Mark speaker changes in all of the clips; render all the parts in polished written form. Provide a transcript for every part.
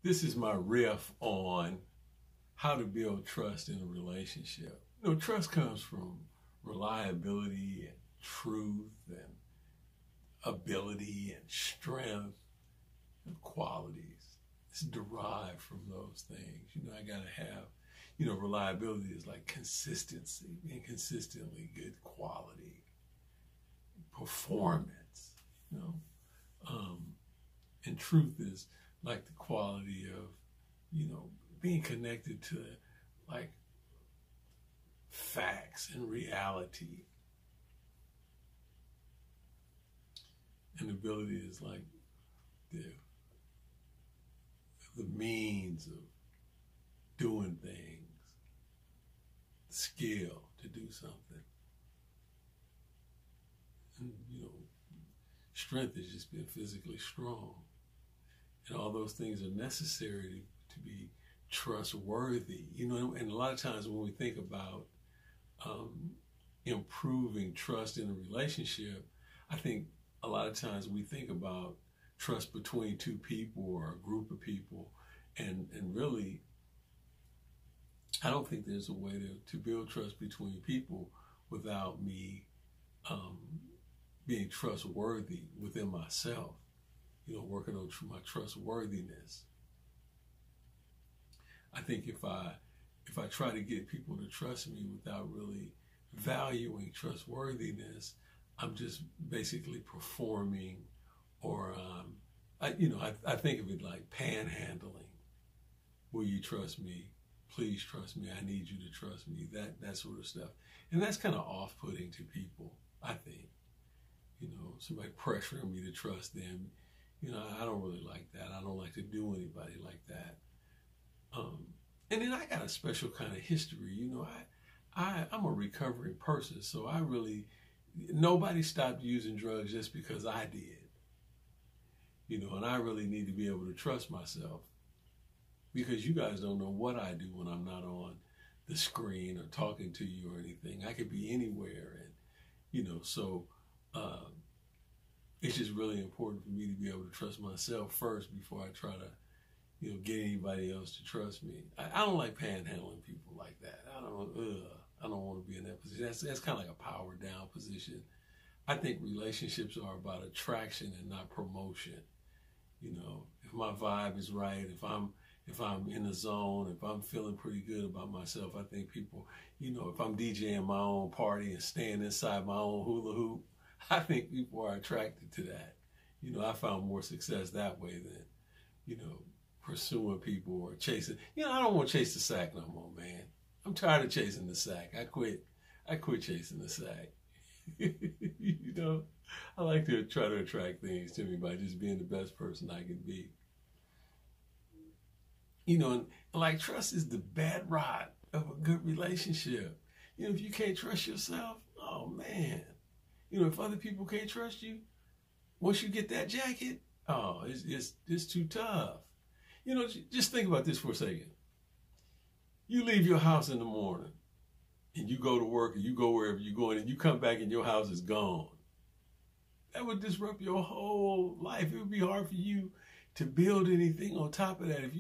Speaker 1: This is my riff on how to build trust in a relationship. You know, trust comes from reliability and truth and ability and strength and qualities. It's derived from those things. You know, I gotta have, you know, reliability is like consistency, being consistently good quality, performance, you know. And truth is like the quality of, you know, being connected to like facts and reality. And ability is like the means of doing things, skill to do something. And, you know, strength is just being physically strong. And all those things are necessary to be trustworthy. You know, and a lot of times when we think about improving trust in a relationship, I think a lot of times we think about trust between two people or a group of people. And really, I don't think there's a way to build trust between people without me being trustworthy within myself, you know, working on my trustworthiness. I think if I try to get people to trust me without really valuing trustworthiness, I'm just basically performing, or I think of it like panhandling. Will you trust me? Please trust me. I need you to trust me. That sort of stuff, and that's kind of off-putting to people, I think. You know, somebody pressuring me to trust them. You know, I don't really like that. I don't like to do anybody like that. And then I got a special kind of history. You know, I'm a recovering person, so nobody stopped using drugs just because I did. You know, and I really need to be able to trust myself, because you guys don't know what I do when I'm not on the screen or talking to you or anything. I could be anywhere, and you know, so it's just really important for me to be able to trust myself first before I try to, you know, get anybody else to trust me. I don't like panhandling people like that. I don't want to be in that position. That's kind of like a power down position. I think relationships are about attraction and not promotion. You know, if my vibe is right, if I'm in the zone, if I'm feeling pretty good about myself, I think people, you know, if I'm DJing my own party and staying inside my own hula hoop, I think people are attracted to that. You know, I found more success that way than, you know, pursuing people or chasing. You know, I don't want to chase the sack no more, man. I'm tired of chasing the sack. I quit chasing the sack. You know, I like to try to attract things to me by just being the best person I can be. You know, and like trust is the bedrock of a good relationship. You know, if you can't trust yourself, oh man. You know, if other people can't trust you, once you get that jacket, oh, it's too tough. You know, just think about this for a second. You leave your house in the morning and you go to work, or you go wherever you're going, and you come back and your house is gone. That would disrupt your whole life. It would be hard for you to build anything on top of that if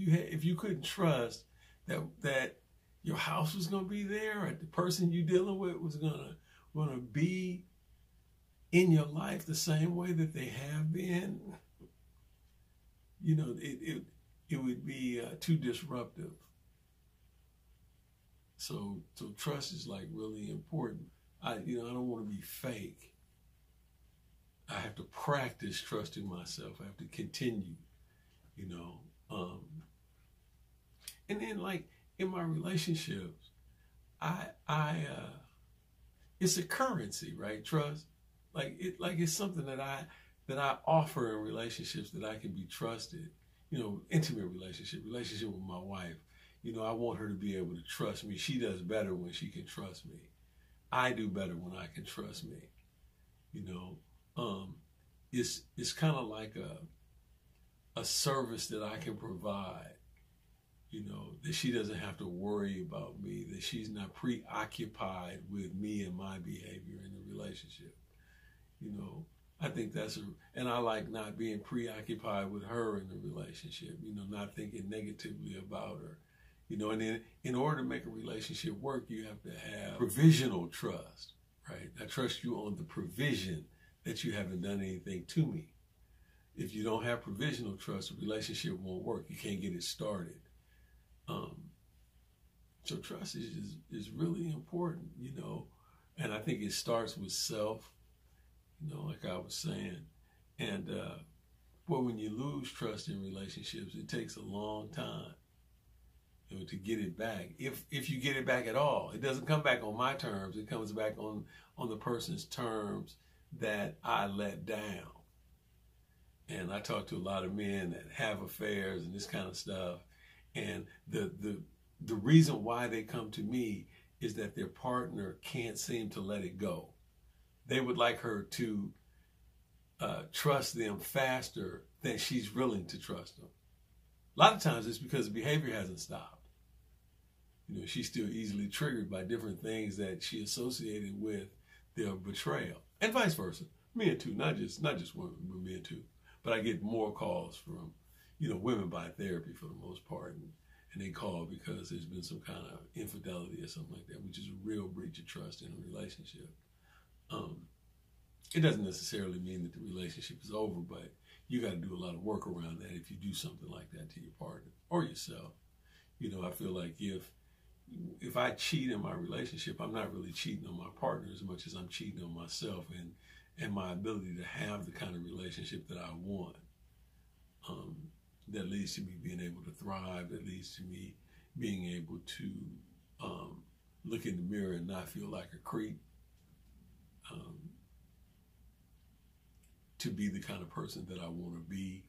Speaker 1: you couldn't trust that your house was going to be there, or the person you're dealing with was going to be in your life the same way that they have been. You know, it would be too disruptive. So trust is like really important. I don't want to be fake. I have to practice trusting myself. I have to continue, you know. And then like in my relationships, it's a currency, right? Trust. It's something that I offer in relationships, that I can be trusted. You know, intimate relationship with my wife. You know, I want her to be able to trust me. She does better when she can trust me. I do better when I can trust me. You know, it's kind of like a service that I can provide. You know, that she doesn't have to worry about me, that she's not preoccupied with me and my behavior in the relationship. You know, I think and I like not being preoccupied with her in the relationship, not thinking negatively about her, and then in order to make a relationship work, you have to have provisional trust, right? I trust you on the provision that you haven't done anything to me. If you don't have provisional trust, the relationship won't work. You can't get it started. So trust is really important, and I think it starts with self, like I was saying. And when you lose trust in relationships, it takes a long time, to get it back. If you get it back at all, it doesn't come back on my terms. It comes back on the person's terms that I let down. And I talk to a lot of men that have affairs and this kind of stuff. And the reason why they come to me is that their partner can't seem to let it go. They would like her to trust them faster than she's willing to trust them. A lot of times it's because the behavior hasn't stopped. She's still easily triggered by different things that she associated with their betrayal, and vice versa. Men too, not just women, but men too. But I get more calls from, women by therapy for the most part, and they call because there's been some kind of infidelity or something like that, which is a real breach of trust in a relationship. It doesn't necessarily mean that the relationship is over, but you got to do a lot of work around that if you do something like that to your partner or yourself. I feel like if I cheat in my relationship, I'm not really cheating on my partner as much as I'm cheating on myself and my ability to have the kind of relationship that I want. That leads to me being able to thrive, that leads to me being able to look in the mirror and not feel like a creep, to be the kind of person that I want to be,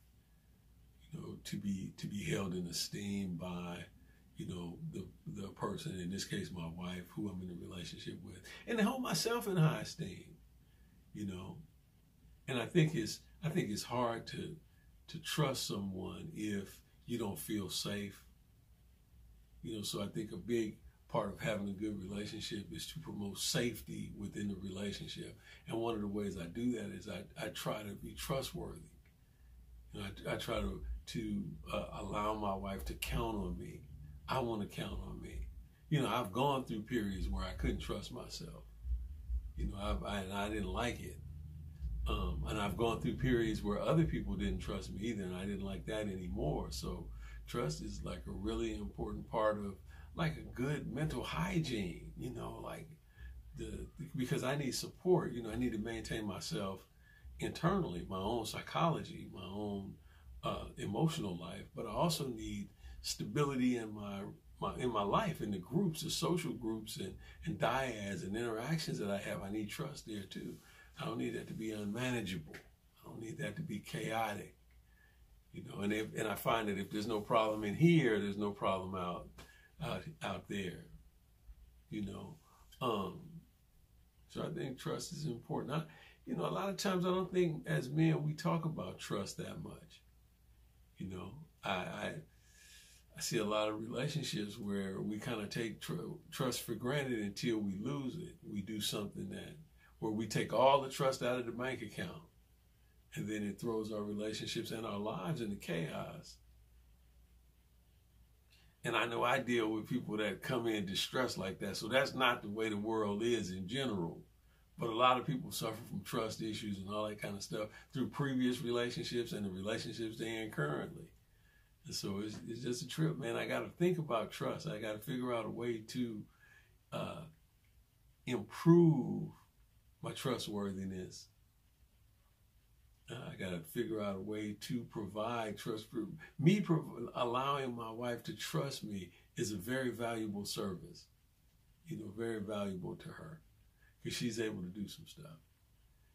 Speaker 1: to be held in esteem by, the person, in this case my wife, who I'm in a relationship with, and to hold myself in high esteem, and I think it's hard to trust someone if you don't feel safe. So I think a big part of having a good relationship is to promote safety within the relationship. And one of the ways I do that is I try to be trustworthy. I try to allow my wife to count on me. I want to count on me. I've gone through periods where I couldn't trust myself. I didn't like it. And I've gone through periods where other people didn't trust me either, and I didn't like that anymore. So trust is like a really important part of like a good mental hygiene, because I need support. I need to maintain myself internally, my own psychology, my own emotional life, but I also need stability in my life, in the groups, the social groups and dyads and interactions that I have. I need trust there too. I don't need that to be unmanageable. I don't need that to be chaotic. And I find that if there's no problem in here, there's no problem out there. So I think trust is important. A lot of times I don't think as men we talk about trust that much. I see a lot of relationships where we kind of take trust for granted until we lose it. We do something where we take all the trust out of the bank account, and then it throws our relationships and our lives into chaos. And I know I deal with people that come in distressed like that, so that's not the way the world is in general. But a lot of people suffer from trust issues and all that kind of stuff through previous relationships and the relationships they're in currently. And so it's just a trip, man. I got to think about trust. I got to figure out a way to improve my trustworthiness. I got to figure out a way to provide trust. Allowing my wife to trust me is a very valuable service, very valuable to her, because she's able to do some stuff.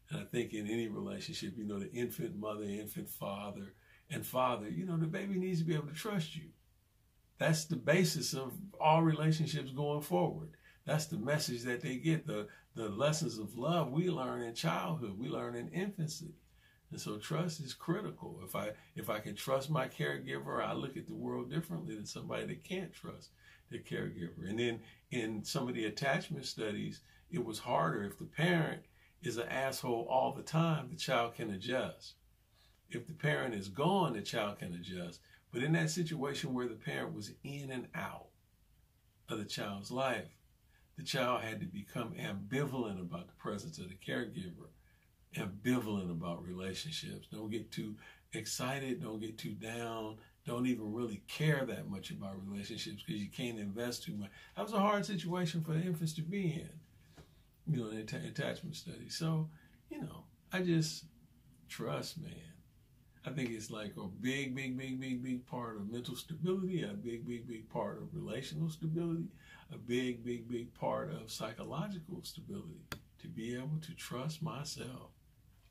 Speaker 1: And I think in any relationship, the infant mother, infant father, and father, the baby needs to be able to trust you. That's the basis of all relationships going forward. That's the message that they get. The lessons of love we learn in childhood, we learn in infancy. And so trust is critical. If I can trust my caregiver, I look at the world differently than somebody that can't trust their caregiver. And then in some of the attachment studies, it was harder if the parent is an asshole all the time, the child can adjust. If the parent is gone, the child can adjust. But in that situation where the parent was in and out of the child's life, the child had to become ambivalent about the presence of the caregiver, ambivalent about relationships. Don't get too excited, don't get too down, don't even really care that much about relationships because you can't invest too much. That was a hard situation for the infants to be in, you know, in attachment studies. So, you know, I just trust, man. I think it's like a big part of mental stability, a big part of relational stability, a big part of psychological stability, to be able to trust myself.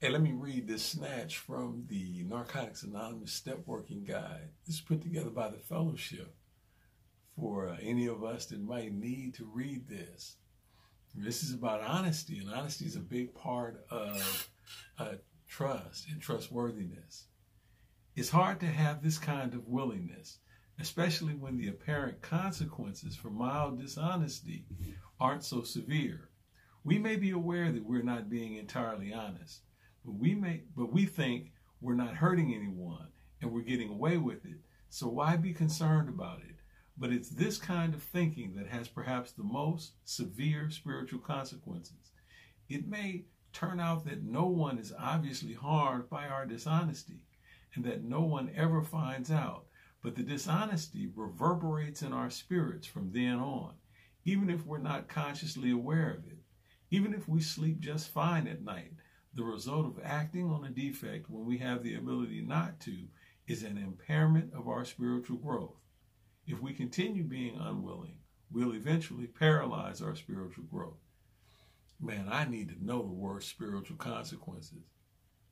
Speaker 1: Hey, let me read this snatch from the Narcotics Anonymous Step Working Guide. This is put together by the Fellowship for any of us that might need to read this. This is about honesty, and honesty is a big part of trust and trustworthiness. It's hard to have this kind of willingness, especially when the apparent consequences for mild dishonesty aren't so severe. We may be aware that we're not being entirely honest, but we think we're not hurting anyone and we're getting away with it. So why be concerned about it? But it's this kind of thinking that has perhaps the most severe spiritual consequences. It may turn out that no one is obviously harmed by our dishonesty, and that no one ever finds out, but the dishonesty reverberates in our spirits from then on, even if we're not consciously aware of it. Even if we sleep just fine at night, the result of acting on a defect when we have the ability not to is an impairment of our spiritual growth. If we continue being unwilling, we'll eventually paralyze our spiritual growth. Man, I need to know the worst spiritual consequences.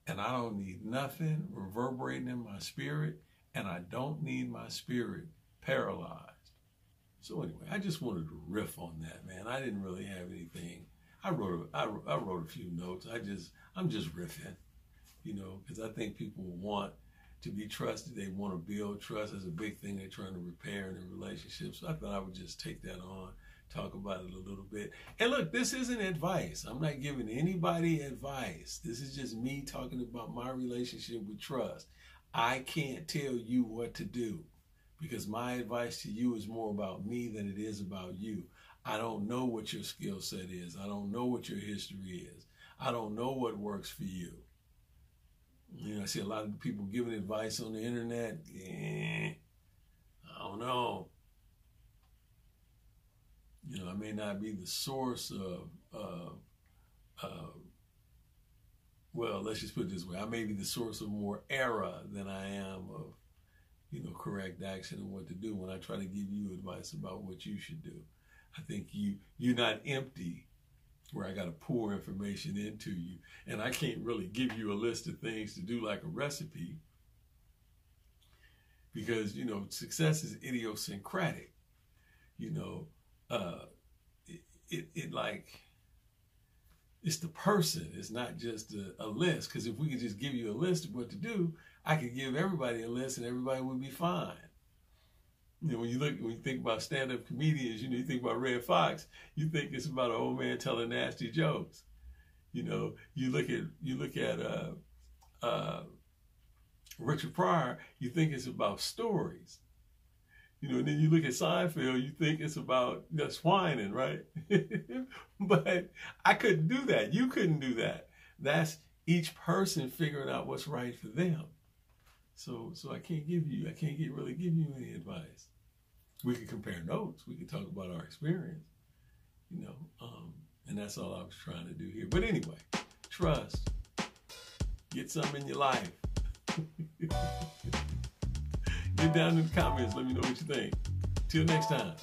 Speaker 1: And I don't need nothing reverberating in my spirit, and I don't need my spirit paralyzed. So anyway, I just wanted to riff on that, man. I didn't really have anything. I wrote a few notes. I'm just riffing, you know, because I think people want to be trusted. They want to build trust. As a big thing they're trying to repair in a relationship. So I thought I would just take that on, talk about it a little bit. And look, this isn't advice. I'm not giving anybody advice. This is just me talking about my relationship with trust. I can't tell you what to do because my advice to you is more about me than it is about you. I don't know what your skill set is. I don't know what your history is. I don't know what works for you. You know, I see a lot of people giving advice on the internet. I don't know. You know, I may not be the source of well, let's just put it this way. I may be the source of more error than I am of, you know, correct action and what to do when I try to give you advice about what you should do. I think you're not empty where I got to pour information into you. And I can't really give you a list of things to do like a recipe because, you know, success is idiosyncratic. You know, it's the person. It's not just a list. Because if we could just give you a list of what to do, I could give everybody a list and everybody would be fine. You know, when you think about stand-up comedians, you know, you think about Red Fox, you think it's about an old man telling nasty jokes. You know, you look at Richard Pryor, you think it's about stories. You know, and then you look at Seinfeld, you think it's about just whining, right? But I couldn't do that. You couldn't do that. That's each person figuring out what's right for them. So I can't really give you any advice. We can compare notes. We can talk about our experience, you know, and that's all I was trying to do here. But anyway, trust. Get some in your life. Get down in the comments. Let me know what you think. Till next time.